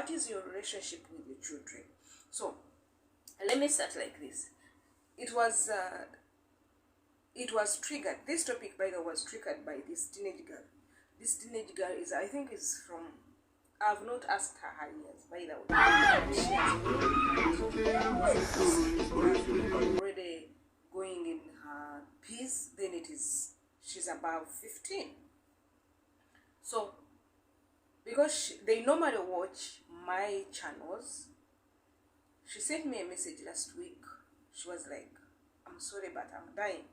what is your relationship with your children? So let me start like this. It was triggered. This topic, by the way, was triggered by this teenage girl. This teenage girl is, I think, is from. I've not asked her years, by the way. She has already going in her piece. Then she's about 15. So, because they normally watch my channels, she sent me a message last week. She was like, "I'm sorry, but I'm dying."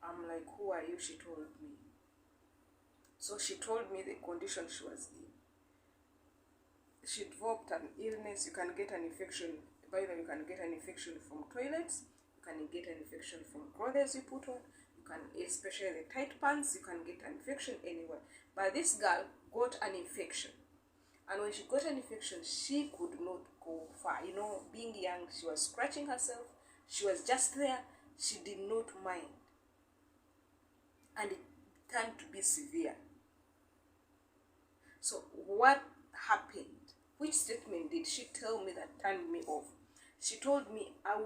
I'm like, "Who are you?" She told me. So she told me the condition she was in. She developed an illness. You can get an infection. By the way, you can get an infection from toilets. You can get an infection from clothes you put on. You can, especially the tight pants, you can get an infection anywhere. But this girl got an infection. And when she got an infection, she could not go far. You know, being young, she was scratching herself. She was just there. She did not mind. And it turned to be severe. So what happened? Which statement did she tell me that turned me off? She told me I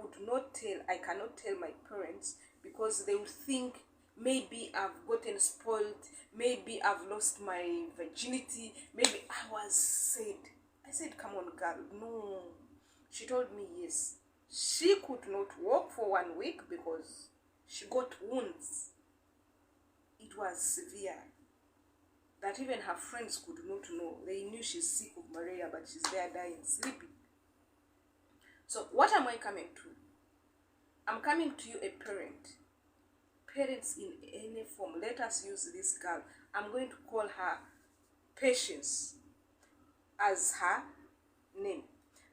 cannot tell my parents because they will think maybe I've gotten spoiled, maybe I've lost my virginity, maybe I said, come on girl, no. She told me yes. She could not walk for 1 week because she got wounds. It was severe. That even her friends could not know. They knew she's sick of malaria, but she's there dying, sleeping. So what am I coming to? I'm coming to you, a parent. Parents in any form. Let us use this girl. I'm going to call her Patience as her name.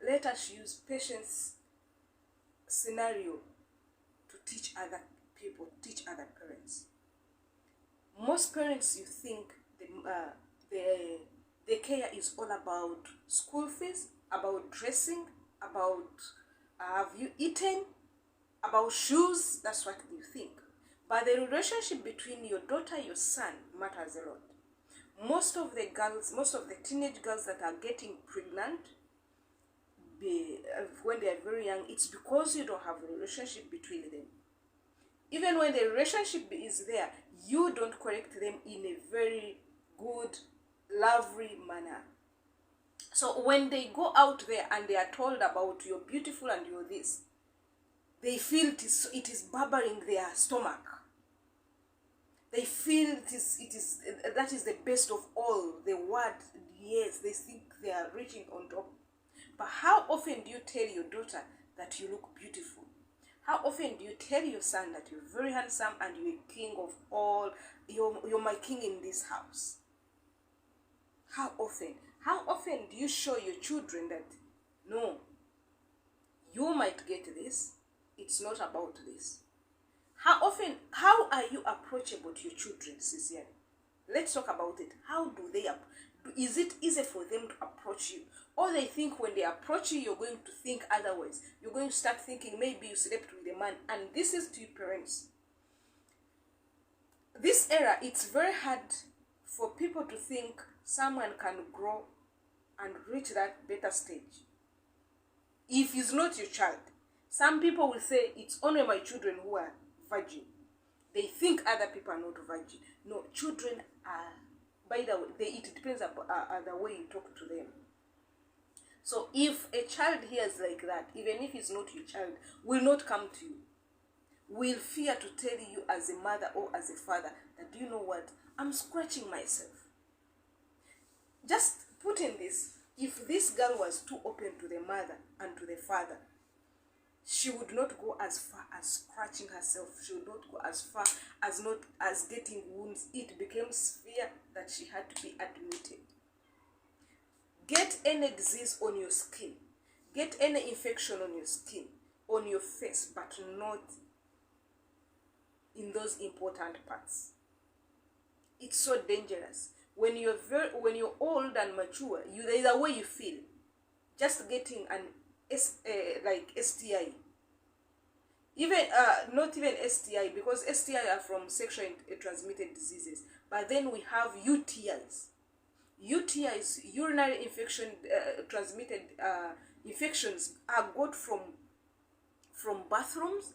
Let us use Patience scenario to teach other people, teach other parents. Most parents, you think the care is all about school fees, about dressing, about have you eaten, about shoes. That's what you think. But the relationship between your daughter, your son matters a lot. Most of the teenage girls that are getting pregnant when they are very young, it's because you don't have a relationship between them. Even when the relationship is there, you don't correct them in a very good, lovely manner. So when they go out there and they are told about you're beautiful and you're this, they feel it is bubbling their stomach. They feel that is the best of all, the word, yes, they think they are reaching on top. But how often do you tell your daughter that you look beautiful? How often do you tell your son that you're very handsome and you're king of all, you're my king in this house? How often? How often do you show your children that, no, you might get this, it's not about this? How are you approachable to your children, sincerely? Let's talk about it. How do they, is it easy for them to approach you? Or they think when they approach you, you're going to think otherwise. You're going to start thinking maybe you slept with a man. And this is to your parents. This era, it's very hard for people to think someone can grow and reach that better stage if it's not your child. Some people will say it's only my children who are virgin. They think other people are not virgin. No, children are, by the way, it depends on the way you talk to them. So if a child hears like that, even if it's not your child, will not come to you, will fear to tell you as a mother or as a father that, do you know what, I'm scratching myself. Just put in this, if this girl was too open to the mother and to the father, she would not go as far as scratching herself. She would not go as far as getting wounds. It became severe that she had to be admitted. Get any disease on your skin. Get any infection on your skin, on your face, but not in those important parts. It's so dangerous. When you're old and mature, there's a way you feel. Just getting an like STI. Even not even STI, because STI are from sexually transmitted diseases. But then we have UTIs. UTIs, urinary infection, transmitted infections, are got from bathrooms.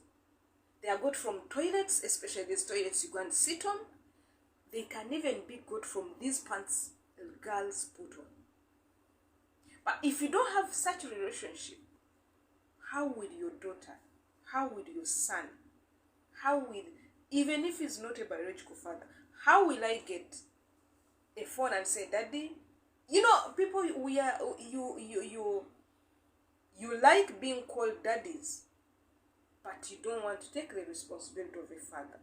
They are got from toilets, especially these toilets you go and sit on. They can even be got from these pants girls put on. But if you don't have such a relationship, how will your daughter, how will your son, how will, even if he's not a biological father, how will I get a phone and say, Daddy, you know, people, we are, you like being called daddies, but you don't want to take the responsibility of a father.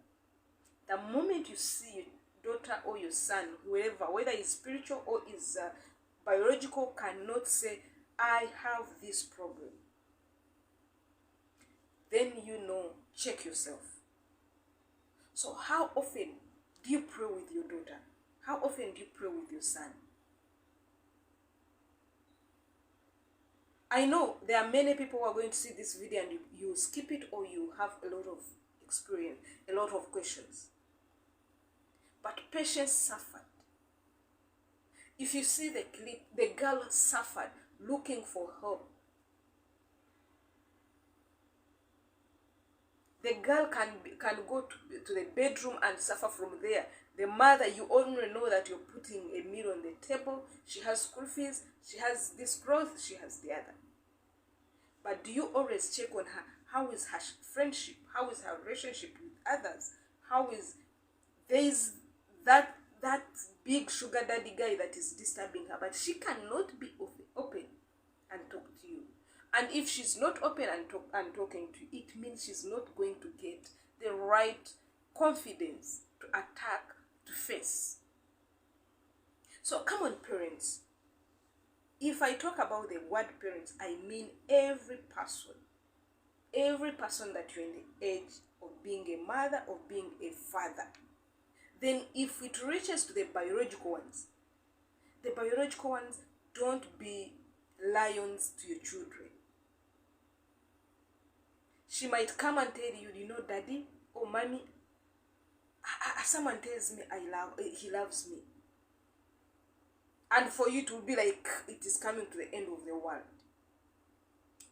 The moment you see your daughter or your son, whoever, whether it's spiritual or is biological, cannot say, I have this problem, then you know, check yourself. So how often do you pray with your daughter? How often do you pray with your son? I know there are many people who are going to see this video and you skip it, or you have a lot of experience, a lot of questions. But Patience suffered. If you see the clip, the girl suffered looking for help. The girl can go to the bedroom and suffer from there. The mother, you only know that you're putting a meal on the table. She has school fees. She has this growth. She has the other. But do you always check on her? How is her friendship? How is her relationship with others? How is there is that big sugar daddy guy that is disturbing her? But she cannot be open and talk to you. And if she's not open and talking to you, it means she's not going to get the right confidence to attack, to face. So come on, parents. If I talk about the word parents, I mean every person that you're in the age of being a mother or being a father. Then if it reaches to the biological ones, don't be lions to your children. She might come and tell you, you know, Daddy or Mommy, someone tells me he loves me. And for you to be like, it is coming to the end of the world.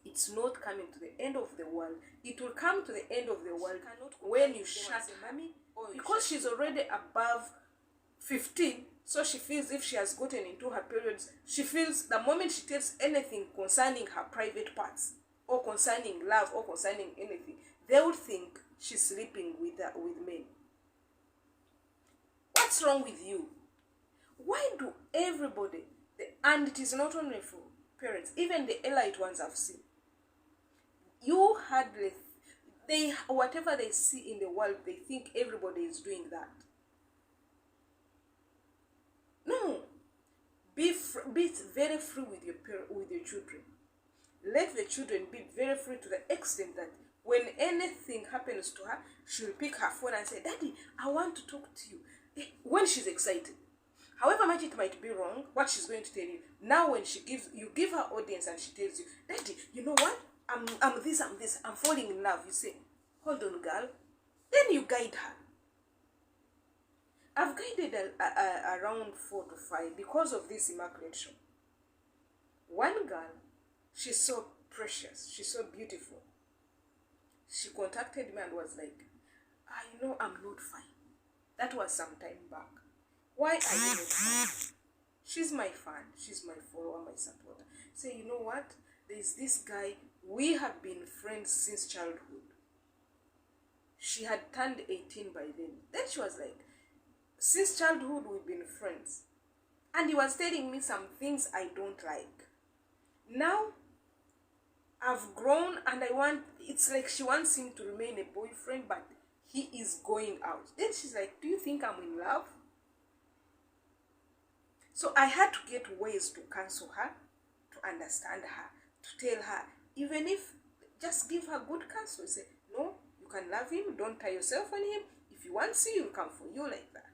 It's not coming to the end of the world. It will come to the end of the world when you shut Mommy, because she's already above 15. So she feels if she has gotten into her periods, she feels the moment she tells anything concerning her private parts, or concerning love, or concerning anything, they would think she's sleeping with men. What's wrong with you? Why do everybody, and it is not only for parents, even the elite ones I've seen, you hardly, whatever they see in the world, they think everybody is doing that. No, be very free with your children. Let the children be very free to the extent that when anything happens to her, she'll pick her phone and say, Daddy, I want to talk to you. When she's excited. However much it might be wrong, what she's going to tell you. Now when you give her audience and she tells you, Daddy, you know what? I'm this, I'm falling in love. You say, hold on, girl. Then you guide her. I've guided around 4 to 5 because of this Immaculate Show. One girl, she's so precious, she's so beautiful. She contacted me and was like, I know I'm not fine. That was some time back. Why are you not fine? She's my fan, she's my follower, my supporter. Say, you know what? There's this guy, we have been friends since childhood. She had turned 18 by then. Then she was like, since childhood we've been friends. And he was telling me some things I don't like. Now, I've grown and it's like she wants him to remain a boyfriend, but he is going out. Then she's like, do you think I'm in love? So I had to get ways to counsel her, to understand her, to tell her, even if, just give her good counsel. Say, no, you can love him, don't tie yourself on him. If you want to see, he'll come for you like that.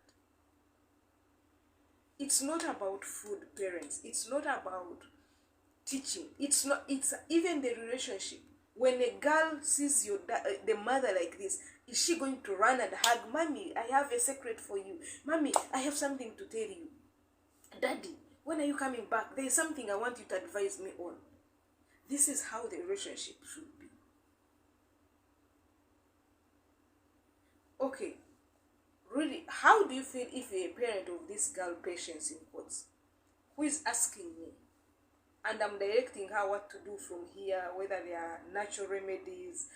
It's not about food, parents. It's not about teaching. It's even the relationship. When a girl sees the mother like this, is she going to run and hug, Mommy, I have a secret for you. Mommy, I have something to tell you. Daddy, When are you coming back? There is something I want you to advise me on. This is how the relationship should be. Okay, really, how do you feel if you're a parent of this girl, Patience in quotes, who is asking me, and I'm directing her what to do from here, whether there are natural remedies,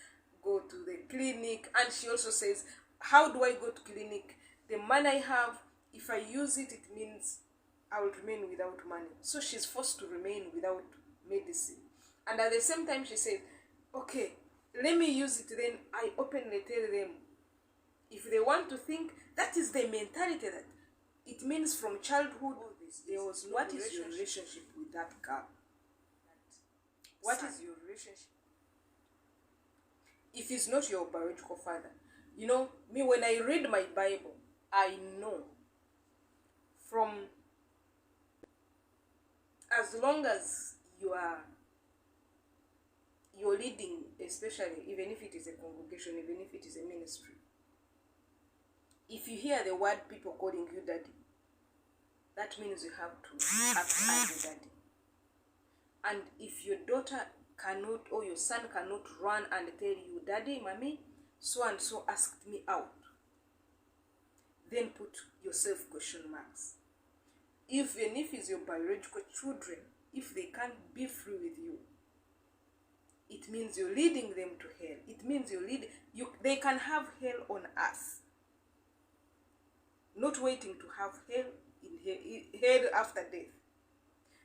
go to the clinic, and she also says, how do I go to clinic? The money I have, if I use it, it means I will remain without money. So she's forced to remain without medicine. And at the same time, she said, okay, let me use it. Then I openly tell them, if they want to think, that is the mentality that it means from childhood. There was no what is your relationship with that girl? What is your relationship? If it's not your biological father, you know, me, when I read my Bible, I know from as long as you're leading, especially even if it is a congregation, even if it is a ministry, if you hear the word people calling you daddy, that means you have to act as a daddy. And if your daughter cannot, or your son cannot run and tell you, daddy, mommy, so and so asked me out, then put yourself question marks. Even if it's your biological children, if they can't be free with you, it means you're leading them to hell. It means they can have hell on earth, not waiting to have hell after death.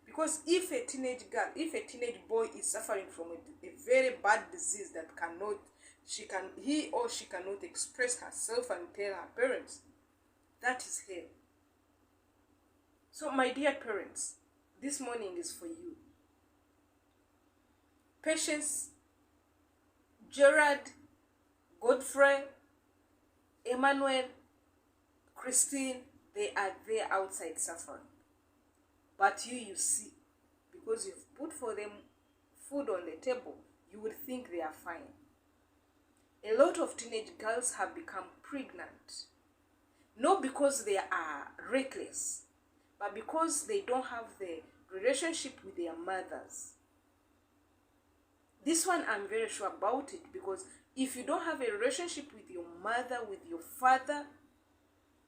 Because if a teenage girl, if a teenage boy is suffering from a very bad disease that he or she cannot express herself and tell her parents, that is hell. So my dear parents, this morning is for you. Patience, Gerard, Godfrey, Emmanuel, Christine, they are there outside suffering. But you see, because you've put for them food on the table, you would think they are fine. A lot of teenage girls have become pregnant, not because they are reckless, but because they don't have the relationship with their mothers. This one I'm very sure about it, because if you don't have a relationship with your mother, with your father,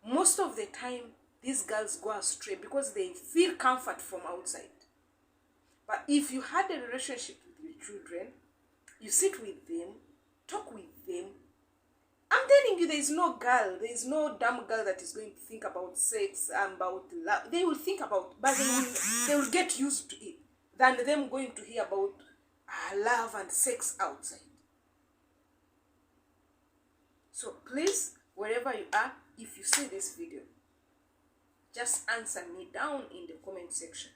most of the time these girls go astray because they feel comfort from outside. But if you had a relationship with your children, you sit with them, talk with them, I'm telling you, there is no dumb girl that is going to think about sex and about love. They will think about, but they will get used to it than them going to hear about love and sex outside. So please, wherever you are, if you see this video, just answer me down in the comment section.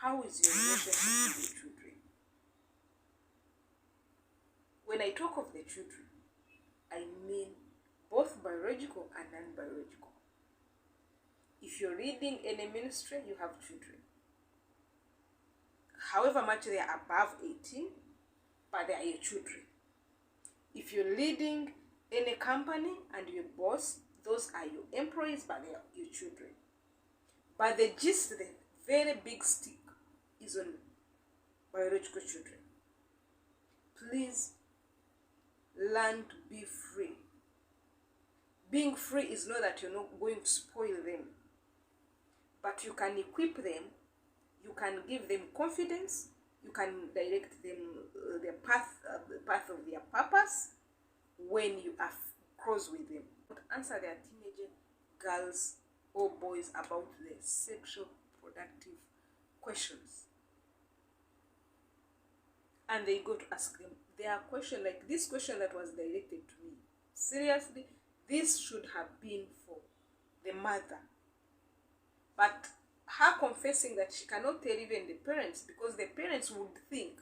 How is your relationship with your children? When I talk of the children, I mean both biological and non-biological. If you're leading any ministry, you have children. However much they are above 18, but they are your children. If you're leading any company and your boss, those are your employees, but they are your children. But the gist, the very big stick, is on biological children. Please learn to be free. Being free is not that you're not going to spoil them, but you can equip them, you can give them confidence, you can direct them the path of their purpose when you are close with them. But answer their teenage girls or boys about the sexual productive questions. And they go to ask them. There are questions like this question that was directed to me. Seriously, this should have been for the mother. But her confessing that she cannot tell even the parents, because the parents would think,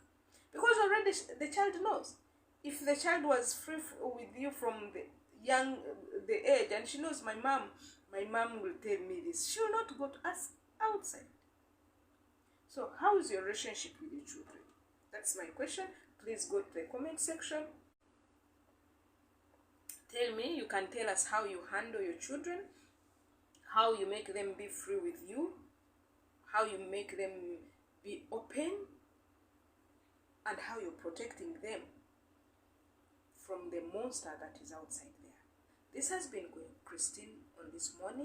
because already the child knows. If the child was free with you from the age, and she knows my mom will tell me this, she will not go to ask outside. So how is your relationship with your children? That's my question. Please go to the comment section. Tell me, you can tell us how you handle your children, how you make them be free with you, how you make them be open, and how you're protecting them from the monster that is outside there. This has been Christine on this morning.